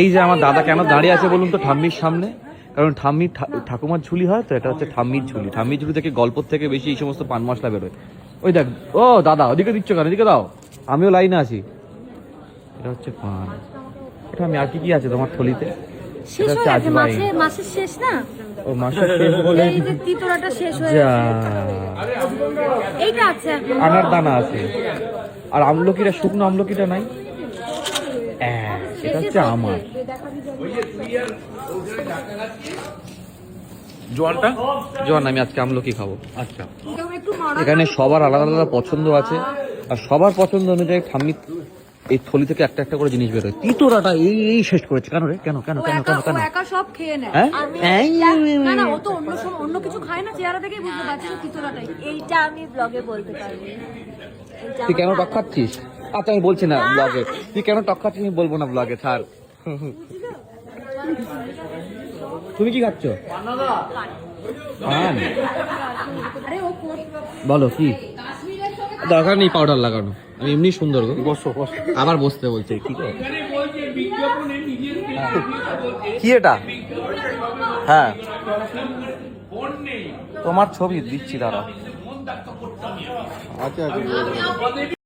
এই যে আমার দাদা কেন দাঁড়িয়ে আছে বলুন তো ঠাম্মির সামনে, কারণ ঠাম্মির ঠাকুমার ঝুলি হয় তো, এটা হচ্ছে ঠাম্মির ঝুলি। ঠাম্মির ঝুলি থেকে গল্পর থেকে বেশি এই সমস্ত পান মশলা বেরোয়। ওই দেখ, ও দাদা ওদিকে দিচ্ছ কেন, এদিকে দাও, আমিও লাইনে আছি। এটা হচ্ছে পান। এটা আমি আর কি আছে তোমার থলিতে? এটা হচ্ছে আজওয়াইন। মাসের শেষ না, ও মাসের শেষ বলে এই যে তিতোরাটা শেষ হয়ে গেছে। এইটা আছে, আনার দানা আছে। আর আমলকিটা, শুকনো আমলকিটা নাই। এটা হচ্ছে আমার জোয়ান। আমি আজকে আমলকি খাবো। আচ্ছা, এখানে সবার আলাদা আলাদা পছন্দ আছে, আর সবার পছন্দ অনুযায়ী ঠাম্মি এই থলি থেকে একটা একটা করে জিনিস বেরোয়। তিতোরাটা এই শেষ করেছে কেন রে? কেন কেন কেন কেন কেন? একা সব খেয়ে নেয়। না না, ও তো অন্য কিছু খায় না, চেহারা দেখেই বুঝতে পারছি তিতোরাটাই। এইটা আমি ব্লগে বলতে পারবো। তুই কেন টক খাচ্ছিস? আচ্ছা আমি বলছি না ব্লগে, তুই কেন টক খাচ্ছিস আমি বলবো না ব্লগে, ছাড়। তুমি কি খাচ্ছ? পান। বলো কি দরকার নেই পাউডার লাগানো, আমি এমনি সুন্দর গো। বসো বসো, আবার বসতে বলছে কি করে? কি এটা? হ্যাঁ তোমার ছবি দিচ্ছি, দাঁড়া। আচ্ছা আচ্ছা।